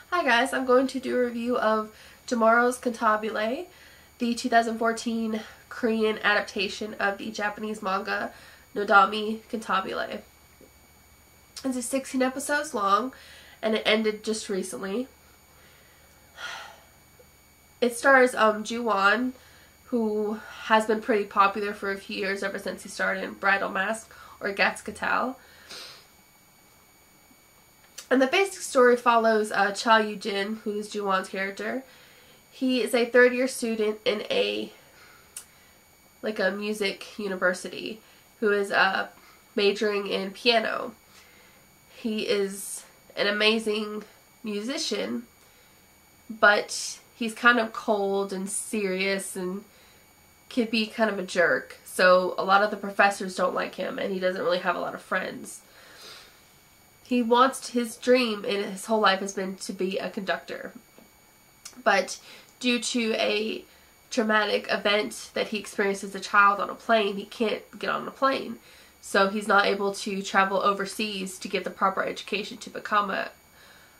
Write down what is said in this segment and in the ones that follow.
Hi guys, I'm going to do a review of tomorrow's Cantabile, the 2014 Korean adaptation of the Japanese manga Nodami Cantabile. It's 16 episodes long and it ended just recently. It stars Ju-won, who has been pretty popular for a few years ever since he starred in Bridal Mask or Gatsukatal. And the basic story follows Cha Yu-jin, who is Ju-won's character. He is a third-year student in a music university who is majoring in piano. He is an amazing musician, but he's kind of cold and serious and can be kind of a jerk. So a lot of the professors don't like him, and he doesn't really have a lot of friends. His dream in his whole life has been to be a conductor. But due to a traumatic event that he experienced as a child on a plane, he can't get on a plane. So he's not able to travel overseas to get the proper education to become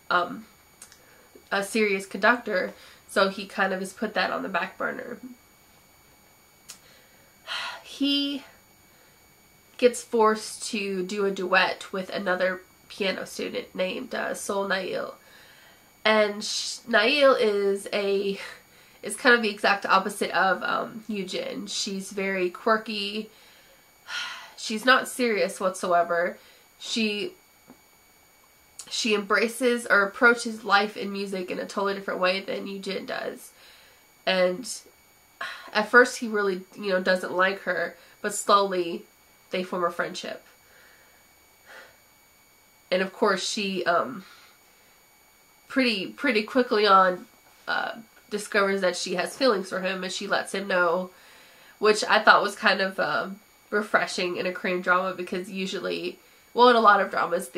a serious conductor. So he kind of has put that on the back burner. He gets forced to do a duet with another piano student named Sol Nail, and Nail is kind of the exact opposite of Yujin. She's very quirky. She's not serious whatsoever. She embraces or approaches life and music in a totally different way than Yujin does. And at first he really, doesn't like her, but slowly they form a friendship. And of course she pretty quickly on discovers that she has feelings for him, and she lets him know, which I thought was kind of refreshing in a Korean drama, because usually, well, in a lot of dramas,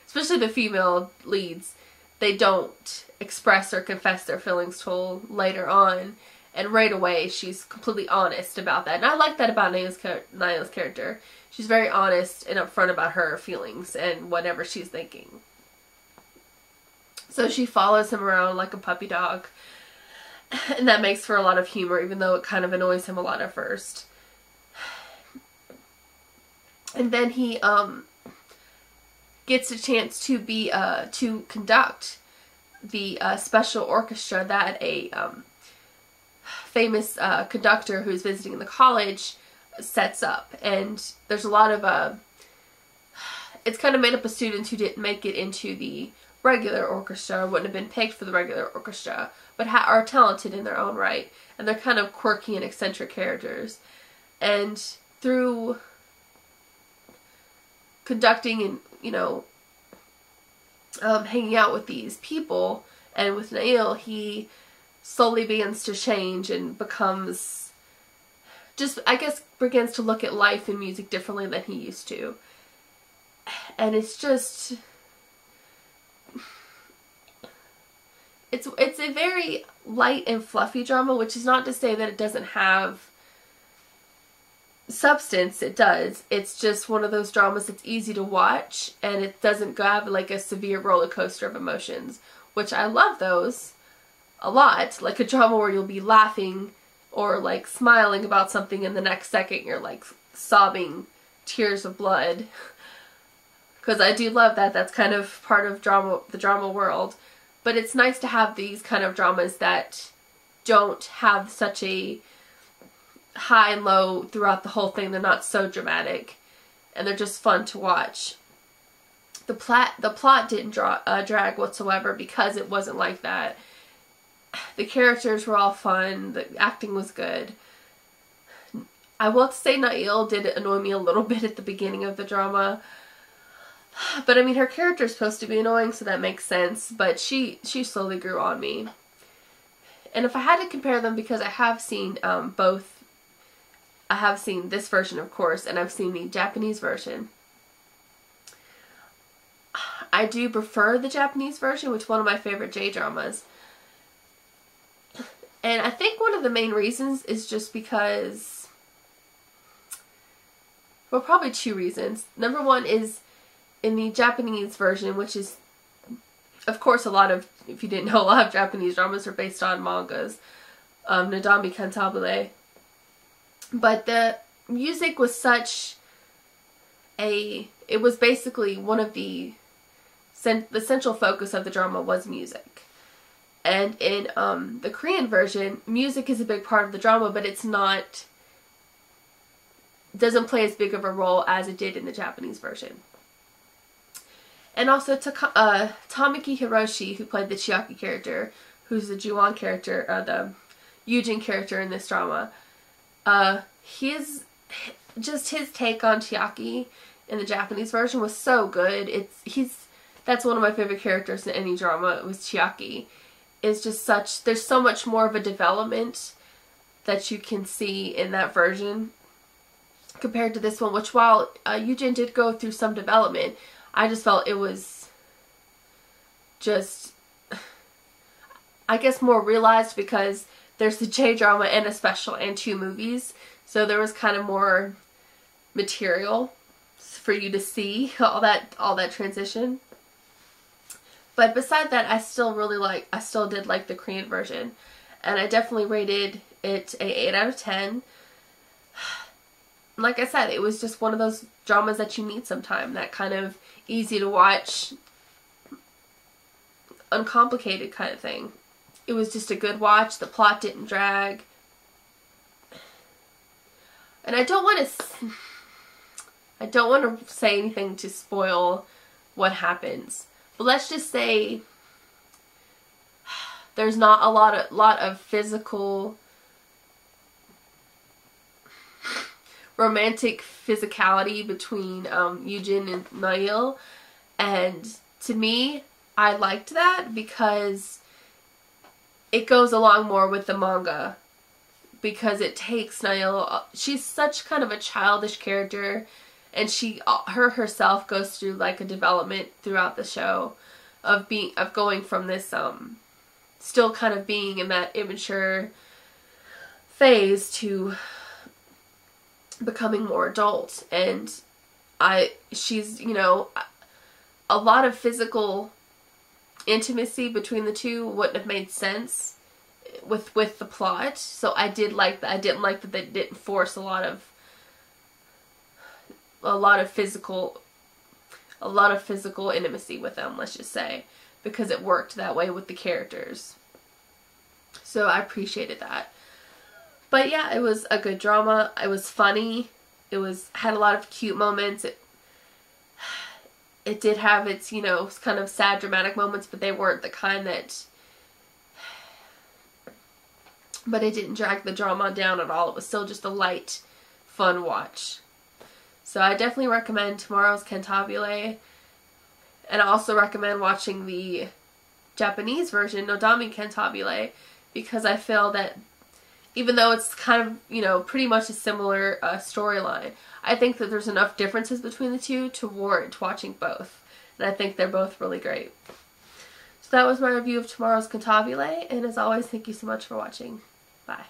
especially the female leads, they don't express or confess their feelings till later on, and right away she's completely honest about that. And I like that about Nao's character. She's very honest and upfront about her feelings and whatever she's thinking. So she follows him around like a puppy dog, and that makes for a lot of humor, even though it kind of annoys him a lot at first. And then he gets a chance to conduct the special orchestra that a famous conductor who's visiting the college sets up. And there's a lot of it's kind of made up of students who didn't make it into the regular orchestra, wouldn't have been picked for the regular orchestra, but are talented in their own right, and they're kind of quirky and eccentric characters. And through conducting and hanging out with these people and with Nail, he slowly begins to change and begins to look at life and music differently than he used to. And it's just, it's a very light and fluffy drama, which is not to say that it doesn't have substance. It does. It's just one of those dramas that's easy to watch, and it doesn't have like a severe roller coaster of emotions, which I love those a lot. Like a drama where you'll be laughing or like smiling about something, and the next second you're like sobbing tears of blood. Because I do love that. That's kind of part of the drama world. But it's nice to have these kind of dramas that don't have such a high and low throughout the whole thing. They're not so dramatic, and they're just fun to watch. The plot didn't drag whatsoever, because it wasn't like that. The characters were all fun. The acting was good. I will say Nail did annoy me a little bit at the beginning of the drama. But I mean, her character is supposed to be annoying, so that makes sense. But she slowly grew on me. And if I had to compare them, because I have seen both. I have seen this version, of course, and I've seen the Japanese version. I do prefer the Japanese version, which is one of my favorite J-dramas. And I think one of the main reasons is just because, well, probably two reasons. Number one is in the Japanese version, which is Of course, a lot of, if you didn't know, a lot of Japanese dramas are based on mangas. Nodami Cantabile. But the music was such a, it was basically one of the central focus of the drama was music. And in the Korean version, music is a big part of the drama, but it's not, doesn't play as big of a role as it did in the Japanese version. And also Tamaki Hiroshi, who played the Chiaki character, who's the Ju-on character, the Yujin character in this drama. His take on Chiaki in the Japanese version was so good. That's one of my favorite characters in any drama. It was Chiaki. It's just such, there's so much more of a development that you can see in that version compared to this one, which while Yujin did go through some development, I just felt it was just, I guess, more realized because there's the J-drama and a special and 2 movies. So there was kind of more material for you to see all that transition. But beside that, I still did like the Korean version. And I definitely rated it an 8 out of 10. Like I said, it was just one of those dramas that you need sometime. That kind of easy to watch, uncomplicated kind of thing. It was just a good watch. The plot didn't drag. And I don't want to say anything to spoil what happens. But let's just say there's not a lot of physical, romantic physicality between Yujin and Nail. And to me, I liked that because it goes along more with the manga. Because it takes Nail, she's such kind of a childish character, and her herself goes through like a development throughout the show of going from this still kind of being in that immature phase to becoming more adult. And she's, you know, a lot of physical intimacy between the two wouldn't have made sense with the plot. So I didn't like that they didn't force a lot of physical intimacy with them, let's just say, because it worked that way with the characters. So I appreciated that. But yeah, it was a good drama. It was funny. Had a lot of cute moments. It did have its, you know, kind of sad dramatic moments, but they weren't the kind that, but it didn't drag the drama down at all. It was still just a light, fun watch. So I definitely recommend Tomorrow's Cantabile. And I also recommend watching the Japanese version, Nodami Cantabile, because I feel that even though it's kind of, you know, pretty much a similar storyline, I think that there's enough differences between the two to warrant watching both. And I think they're both really great. So that was my review of Tomorrow's Cantabile, and as always, thank you so much for watching. Bye.